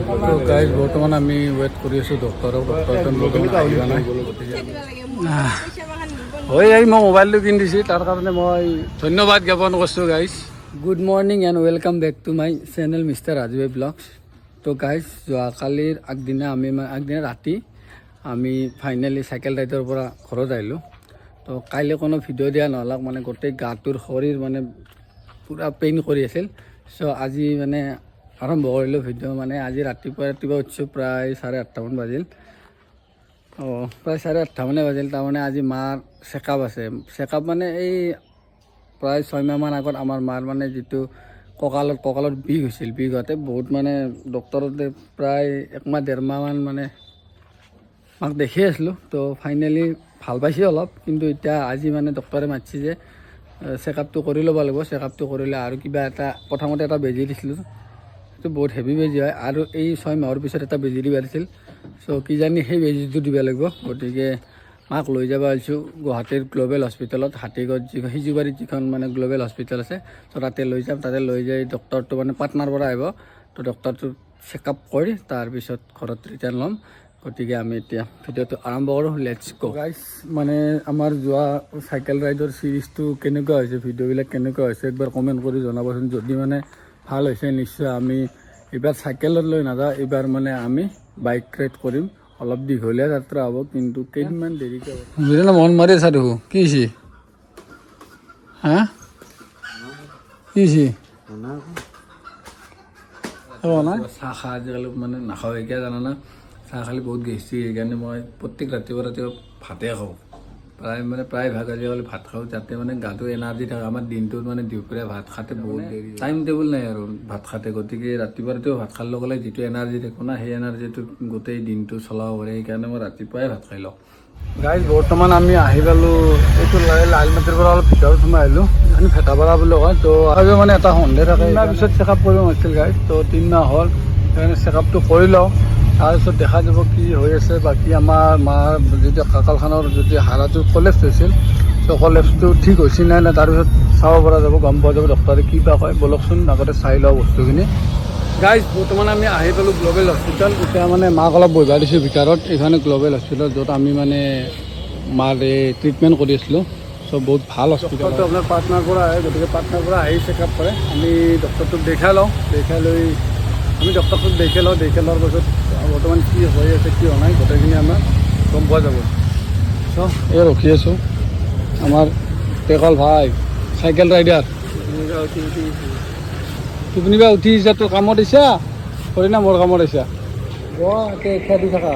তো গাইজ বৰ্তমান আমি ৱেইট কৰি আছোঁ ডক্টৰক। হয়, মই মোবাইলটো কিনি দিছোঁ, তাৰ কাৰণে মই ধন্যবাদ জ্ঞাপন কৰিছোঁ guys. Good morning and welcome back to my channel mister Raju blogs. তো গাইজ যোৱাকালিৰ আগদিনা ৰাতি আমি ফাইনেলি চাইকেল ৰাইডৰ পৰা ঘৰত আহিলোঁ। তো কাইলৈ কোনো ভিডিঅ' দিয়া নহ'লাক, মানে গোটেই গাটোৰ শৰীৰ মানে পূৰা পেইন কৰি আছিল। চ' আজি মানে আৰম্ভ কৰিলোঁ ভিডিঅ'। মানে আজি ৰাতিপুৱা উঠিছোঁ প্ৰায় 8:30মান বাজিল। প্ৰায় 8:30 মানে বাজিল। তাৰমানে আজি মাৰ চেকআপ আছে। চেকআপ মানে এই প্ৰায় 6 মাহমান আগত আমাৰ মাৰ মানে যিটো কঁকালত বিষ হৈছিল, বিষ হোৱাতে বহুত মানে ডক্টৰতে প্ৰায় 1-1.5 মাহমান মানে মাক দেখি আছিলোঁ। তো ফাইনেলি ভাল পাইছে অলপ, কিন্তু এতিয়া আজি মানে ডক্টৰে মাতিছে যে চেকআপটো কৰি ল'ব লাগিব। চেকআপটো কৰিলে আৰু কিবা এটা প্ৰথমতে এটা বেজি দিছিলোঁ, সেইটো বহুত হেভি বেজি হয়, আৰু এই 6 মাহৰ পিছত এটা বেজি দিব দিছিল। চ' কিজানি সেই বেজিটো দিব লাগিব। গতিকে মাক লৈ যাব আহিছোঁ গুৱাহাটীৰ গ্ল'বেল হস্পিটেলত, হাতীগড় সিজুবাৰীত যিখন মানে গ্ল'বেল হস্পিটেল আছে। ত' তাতে লৈ যাম। তাতে লৈ যাই ডক্টৰটো মানে পাটনাৰ পৰা আহিব। তো ডক্টৰটো চেকআপ কৰি তাৰপিছত ঘৰত ৰিটাৰ্ণ ল'ম। গতিকে আমি এতিয়া ভিডিঅ'টো আৰম্ভ কৰোঁ। Let's go guys. মানে আমাৰ যোৱা চাইকেল ৰাইডৰ ছিৰিজটো কেনেকুৱা হৈছে, ভিডিঅ'বিলাক কেনেকুৱা হৈছে একবাৰ কমেণ্ট কৰি জনাবচোন। যদি মানে ভাল হৈছে নিশ্চয় আমি এইবাৰ চাইকেলত লৈ নাযাওঁ, এইবাৰ মানে আমি বাইক ৰাইড কৰিম। অলপ দীঘলীয়া যাত্ৰা হ'ব, কিন্তু কেইদিনমান দেৰিকৈ হ'ব। বুজিলে মন মাৰি আছা দেখোঁ। কি হৈছে হা? কি হৈছে? চাহ খা আজিকালি মানে নাখাওঁ। এতিয়া জানানা চাহ খালি বহুত গেষ্টি, সেইকাৰণে মই প্ৰত্যেক ৰাতিপুৱা ভাতে খাওঁ। প্ৰায় ভাগ আজিকালি ভাত খাওঁ, যাতে মানে গাটো এনাৰ্জি থাকে। আমাৰ দিনটোত মানে দুপৰীয়া ভাত খাতে বহুত দেৰি, টাইম টেবুল নাই আৰু ভাত খাতে। গতিকে ৰাতিপুৱা ভাত খালে লগে যিটো এনাৰ্জি থাকোঁ না, সেই এনাৰ্জিটো গোটেই দিনটো চলাব পাৰে। সেইকাৰণে মই ৰাতিপুৱাই ভাত খাই লওঁ। গাইজ বৰ্তমান আমি আহি পালোঁ এইটো লালমাটিৰ পৰা অলপ ভিতৰত সোমাই আহিলোঁ, আমি ভেটাপাৰা বুলি কয়। তো আৰু মানে এটা সন্দেহ থাকে, তাৰপিছত চেকআপ কৰিব মাতিছিল গাইজ। তো 3 মাহ হ'ল, সেইকাৰণে চেকআপটো কৰি লওঁ, তাৰপিছত দেখা যাব কি হৈ আছে। বাকী আমাৰ মাৰ যিটো কঁকালখনৰ যদি হাড়টো কলেপ্স হৈছিল, তো কলেপ্সটো ঠিক হৈছে নাই নাই তাৰপিছত চাব পৰা যাব, গম পোৱা যাব ডক্টৰে কি বা কয়। বলকচোন আগতে চাই লওঁ বস্তুখিনি। গাইজ বৰ্তমান আমি আহি পালোঁ গ্ল'বেল হস্পিটেল। এতিয়া মানে মাক অলপ বহিব দিছোঁ ভিতৰত। এইখনে গ্ল'বেল হস্পিটেল, য'ত আমি মানে মাৰ ট্ৰিটমেণ্ট কৰি আছিলোঁ। চ' বহুত ভাল হস্পিটেল। ডক্টৰটো আপোনাৰ পাটনাৰ পৰা আহে, গতিকে পাটনাৰ পৰা আহি চেকআপ কৰে। আমি ডক্টৰটোক দেখাই লওঁ, দেখাই লৈ আমি ডক্টৰটোক দেখাই লোৱাৰ পাছত বৰ্তমান কি হৈ আছে কি হোৱা নাই গোটেইখিনি আমাৰ গম পোৱা যাব। চ' এই ৰখি আছোঁ আমাৰ টেকল ভাই চাইকেল ৰাইডাৰ। টোপনি বা উঠি আহিছা, তোৰ কামত আহিছা কৰি না মোৰ কামত আহিছা? খেদি থাকা।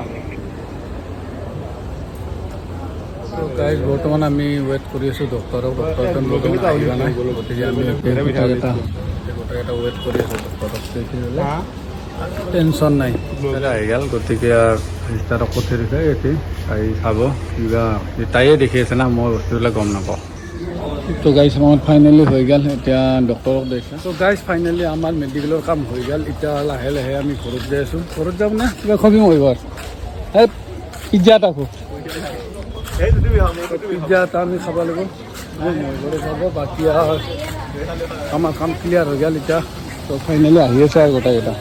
গাইজ বৰ্তমান আমি ৱেইট কৰি আছোঁ ডক্টৰক। ডক্টৰজন আহিবা নাই, গতিকে আমি গোটেইকেইটা ৱেইট কৰি আছোঁ ডক্টৰক। টেনশ্যন নাই, আহি গ'ল। গতিকে সিহঁতক পঠিয়াই দিছে, এতিয়া আহি চাব কিবা তাইয়ে দেখি আছে না, মই বস্তুবিলাক গম নাপাওঁ। তো গাইজ আমাৰ ফাইনেলি হৈ গ'ল, এতিয়া ডক্টৰক দেখিছে। তো গাইজ ফাইনেলি আমাৰ মেডিকেলৰ কাম হৈ গ'ল। এতিয়া লাহে লাহে আমি ঘৰত যাই আছোঁ। ঘৰত যাম নে কিবা খবি মই এইবাৰ এই পিজ্জা এটা খো, পিজ্জা এটা আমি খাব লাগিব। খাব বাকী আমাৰ কাম ক্লিয়াৰ হৈ গ'ল এতিয়া। তো ফাইনেলি আহি আছে আৰু গোটেইকেইটা।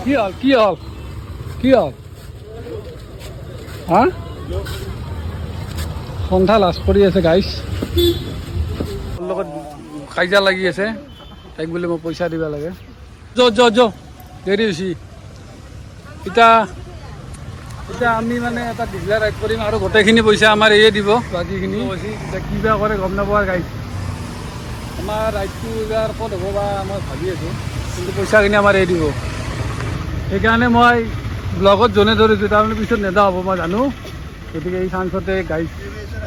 কি হ'ল কি হ'ল কি হ'ল হা? সন্ধ্যা লাজ কৰি আছে গাইজ, মোৰ লগত কাজিয়া লাগি আছে। তাইক বোলে মই পইচা দিব লাগে। দেৰি হৈছে। এতিয়া আমি মানে এটা ডিক্লেয়াৰ ৰাইড কৰিম, আৰু গোটেইখিনি পইচা আমাৰ এয়ে দিব, বাকীখিনি এতিয়া কিবা কৰে গম নাপাওঁ গাইজ। আমাৰ ৰাইডটো এইবাৰ ক'ত হ'ব বা মই ভাবি আছোঁ, কিন্তু পইচাখিনি আমাৰ এয়ে দিব। সেইকাৰণে মই ব্লগত জনে ধৰিছোঁ, তাৰমানে পিছত নেদা হ'ব মই জানো। গতিকে এই চান্সতে গাইজ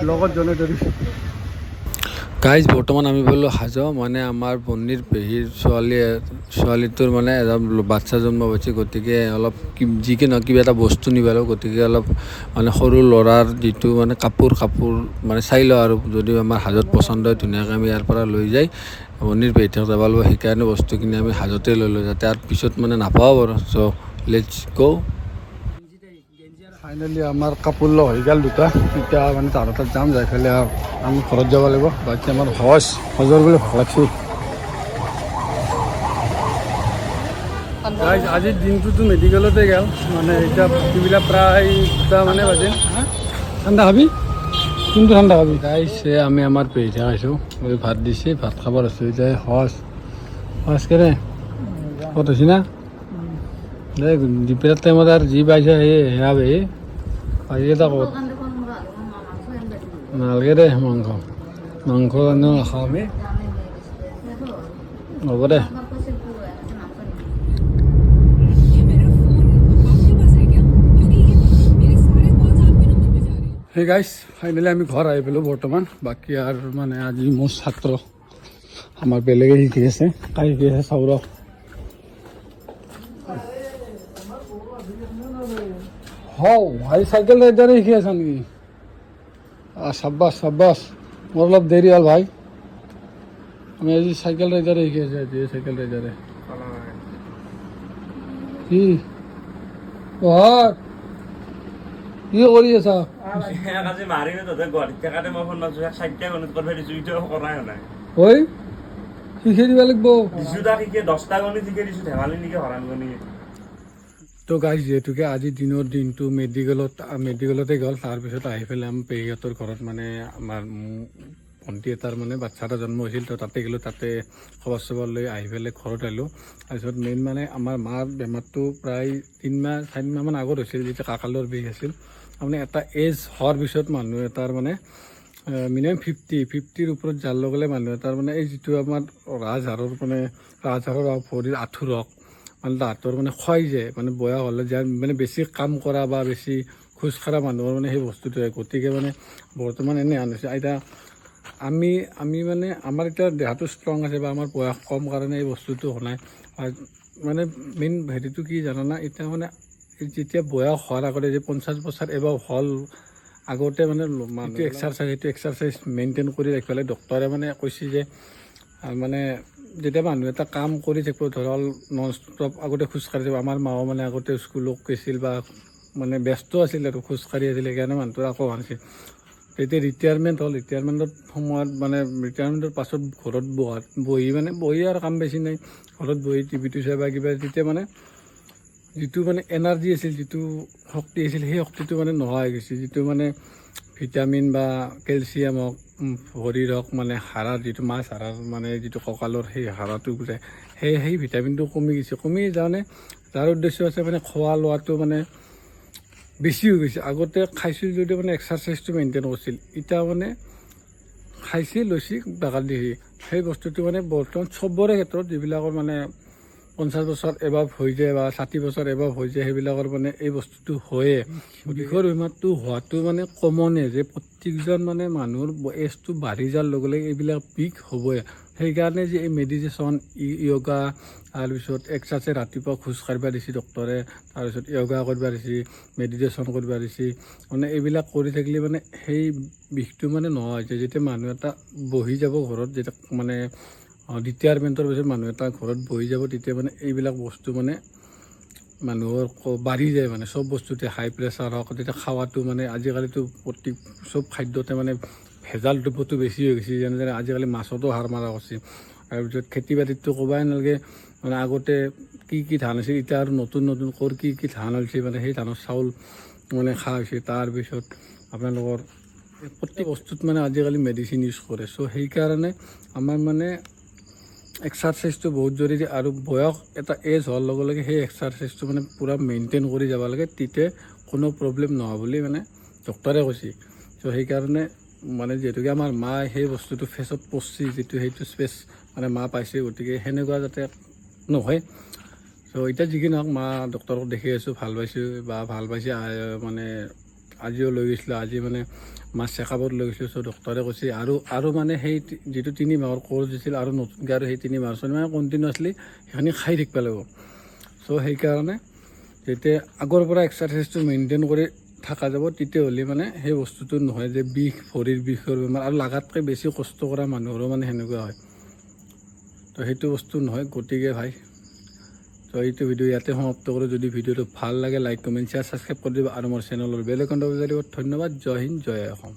ব্লগত জনে ধৰিছোঁ। গাইজ বৰ্তমান আমি পালোঁ হাজো, মানে আমাৰ ভনীৰ পেহীৰ ছোৱালীটোৰ মানে এজন বাচ্ছা জন্ম পাইছে। গতিকে অলপ যিকি নহওক কিবা এটা বস্তু নিব লাগিব। গতিকে অলপ মানে সৰু ল'ৰাৰ যিটো মানে কাপোৰ মানে চাই লওঁ, আৰু যদি আমাৰ হাজোত পচন্দ হয় ধুনীয়াকৈ আমি ইয়াৰ পৰা লৈ যাই ভনীৰ পেহীহঁতক যাব লাগিব। সেইকাৰণে বস্তুখিনি আমি হাজোতে লৈ লওঁ, যাতে আৰু পিছত মানে নাপাওঁ বাৰু। চ' লেটছ গ'। ফাইনেলি আমাৰ কাপোৰ লগ হৈ গ'ল দুটা। এতিয়া মানে তাহাঁতৰ যাম, যাই পেলাই আমি ঘৰত যাব লাগিব। বাকী আমাৰ হজৰ বোলে ভাল লাগছে। গাইজ আজিৰ দিনটোতো মেডিকেলতে গেল মানে এতিয়া ভাতিবিলাক প্ৰায় 2টা মানে বাজে ঠাণ্ডা খাবি কোনটো ঠাণ্ডা খাবি গাইজ আমি আমাৰ পেহিটা খাইছোঁ ভাত দিছে ভাত খাব আছোঁ এতিয়া সঁচ কেনে ক'ত হৈছি না দে দুপৰীয়াৰ টাইমত আৰু যি পাইছে সেয়া বে পাইকেইটা ক'ত নালাগে দে মাংস এনেও নাখাওঁ আমি হ'ব দে সেই গাইজ ফাইনেলি আমি ঘৰ আহি পালোঁ বৰ্তমান বাকী আৰু মানে আজি মোৰ ছাত্ৰ আমাৰ বেলেগে শিকি আছে কাই শিকি আছে চাওঁ ৰ ভাই চাইকেল ৰাইডাৰে শিকি আছা নেকি চাব্বাছ মোৰ অলপ দেৰি হ'ল ভাই আমি আজি চাইকেল ৰাইডাৰে শিকি আছোঁ আজি চাইকেল ৰাইডাৰে কি কি কৰি আছা ঐ শিকি দিব লাগিব তো গাইজ যিহেতুকে আজিৰ দিনটো মেডিকেলতে গ'ল তাৰপিছত আহি পেলাই আমি পেহীহঁতৰ ঘৰত মানে আমাৰ ভণ্টি এটাৰ মানে বাচ্ছা এটা জন্ম হৈছিল তো তাতে গ'লোঁ তাতে খবৰ চবৰ লৈ আহি পেলাই ঘৰত আহিলোঁ তাৰপিছত মেইন মানে আমাৰ মাৰ বেমাৰটো প্ৰায় 3-4 মাহমান আগত হৈছিল যেতিয়া কাকালৰ বিষ আছিল মানে এটা এজ হোৱাৰ পিছত মানুহ এটাৰ মানে মিনিমাম 50ৰ ওপৰত যাৰ লগে লগে মানুহ এটাৰ মানে এই যিটো আমাৰ ৰাজহাড়ৰ ভৰিৰ আঁঠুৰ হওক মানে তাহাঁতৰ মানে ক্ষয় যায় মানে বয়স হ'লে যাৰ মানে বেছি কাম কৰা বা বেছি খোজ কঢ়া মানুহৰ মানে সেই বস্তুটো হয় গতিকে মানে বৰ্তমান এনেই আনিছে এতিয়া আমি মানে আমাৰ এতিয়া দেহাটো ষ্ট্ৰং আছে বা আমাৰ বয়স কম কাৰণে এই বস্তুটো হোৱা নাই মানে মেইন হেৰিটো কি জানানা এতিয়া মানে যেতিয়া বয়স হোৱাৰ আগতে যে 50 বছৰ এবাৰ হ'ল আগতে মানে সেইটো এক্সাৰচাইজ মেইনটেইন কৰি ৰাখিব লাগে ডক্টৰে মানে কৈছে যে মানে যেতিয়া মানুহ এটা কাম কৰি থাকিব ধৰক নন ষ্টপ আগতে খোজকাঢ়ি থাকিব আমাৰ মাও মানে আগতে স্কুলত গৈছিল বা মানে ব্যস্ত আছিল আৰু খোজকাঢ়ি আছিল সেইকাৰণে মানুহটোৰ আকৌ ভাঙিছিল তেতিয়া ৰিটায়াৰমেণ্টৰ সময়ত মানে ৰিটায়াৰমেণ্টৰ পাছত ঘৰত বহি আৰু কাম বেছি নাই ঘৰত বহি টিভিটো চাই বা কিবা তেতিয়া মানে যিটো মানে এনাৰ্জি আছিল যিটো শক্তি আছিল সেই শক্তিটো মানে নোহোৱা হৈ গৈছে যিটো মানে ভিটামিন বা কেলছিয়াম হওক ভৰিৰ হওক মানে হাড়ৰ যিটো মাছ হাড়ৰ মানে যিটো কঁকালৰ সেই হাড়টো যায় সেই ভিটামিনটো কমি যাওঁনে তাৰ উদ্দেশ্য আছে মানে খোৱা লোৱাটো মানে বেছি হৈ গৈছে আগতে খাইছিল যদিও মানে এক্সাৰচাইজটো মেইনটেইন কৰিছিল এতিয়া মানে খাইছে লৈছে বাগান দিছে সেই বস্তুটো মানে বৰ্তমান চবৰে ক্ষেত্ৰত যিবিলাকৰ মানে 50 বছৰ এবাভ হৈ যায় বা 60 বছৰ এবাভ হৈ যায় সেইবিলাকৰ মানে এই বস্তুটো হয়ে বিষৰ বেমাৰটো হোৱাটো মানে কমনে যে প্ৰত্যেকজন মানে মানুহৰ এজটো বাঢ়ি যোৱাৰ লগে লগে এইবিলাক বিষ হ'বই সেইকাৰণে যে এই মেডিটেশ্যন য়োগা তাৰপিছত এক্সাৰচাইজ ৰাতিপুৱা খোজ কাঢ়িব দিছে ডক্টৰে তাৰপিছত য়োগা কৰিব দিছে মেডিটেশ্যন কৰিব দিছে মানে এইবিলাক কৰি থাকিলে মানে সেই বিষটো মানে নোহোৱা হৈছে যেতিয়া মানুহ এটা বহি যাব ঘৰত যেতিয়া মানে ৰিটায়াৰমেণ্টৰ পিছত মানুহ এটা ঘৰত বহি যাব তেতিয়া মানে এইবিলাক বস্তু মানে মানুহৰ বাঢ়ি যায় মানে চব বস্তুতে হাই প্ৰেছাৰ হওক তেতিয়া খাৱাটো মানে আজিকালিতো চব খাদ্যতে মানে ভেজাল দ্ৰব্যটো বেছি হৈ গৈছে যেনে আজিকালি মাছতো সাৰ মাৰা হৈছে তাৰপিছত খেতি বাতিততো ক'বাই নালাগে মানে আগতে কি ধান আছিল এতিয়া আৰু নতুন কি ধান হৈছে মানে সেই ধানৰ চাউল মানে খোৱা হৈছে তাৰপিছত আপোনালোকৰ প্ৰত্যেক বস্তুত মানে আজিকালি মেডিচিন ইউজ কৰে চ' সেইকাৰণে আমাৰ মানে এক্সাৰচাইজটো বহুত জৰুৰী আৰু বয়স এটা এজ হোৱাৰ লগে লগে সেই এক্সাৰচাইজটো মানে পূৰা মেইনটেইন কৰি যাব লাগে তেতিয়া কোনো প্ৰব্লেম নহয় বুলি মানে ডক্টৰে কৈছে চ' সেইকাৰণে মানে যিহেতুকে আমাৰ মা সেই বস্তুটো ফেচত পচি যিটো সেইটো স্পেচ মানে মা পাইছে গতিকে সেনেকুৱা যাতে নহয় চ' এতিয়া যি কি নহওক মা ডক্টৰক দেখি আছোঁ ভাল পাইছোঁ বা ভাল পাইছে মানে আজিও লৈ গৈছিলোঁ আজি মানে মা চেকআপত লৈ গৈছিলোঁ চ' ডক্টৰে কৈছে আৰু মানে সেই যিটো 3 মাহৰ কোৰ্চ দিছিল আৰু নতুনকৈ আৰু সেই 3 মাহৰ মানে কণ্টিনিউৱাছলি সেইখিনি খাই থাকিব লাগিব চ' সেইকাৰণে যেতিয়া আগৰ পৰা এক্সাৰচাইজটো মেইনটেইন কৰি থকা যাব তেতিয়াহ'লে মানে সেই বস্তুটো নহয় যে ভৰিৰ বিষৰ বেমাৰ আৰু লাগাতকৈ বেছি কষ্ট কৰা মানুহৰো মানে সেনেকুৱা হয় তো সেইটো বস্তু নহয় গতিকে ভাই তো এইটো ভিডিঅ' ইয়াতে সমাপ্ত কৰোঁ যদি ভিডিঅ'টো ভাল লাগে লাইক কমেণ্ট শ্বেয়াৰ ছাবস্ক্ৰাইব কৰি দিব আৰু মোৰ চেনেলৰ বেল আইকনটো বজাই দিব ধন্যবাদ জয় হিন্দ জয় অসম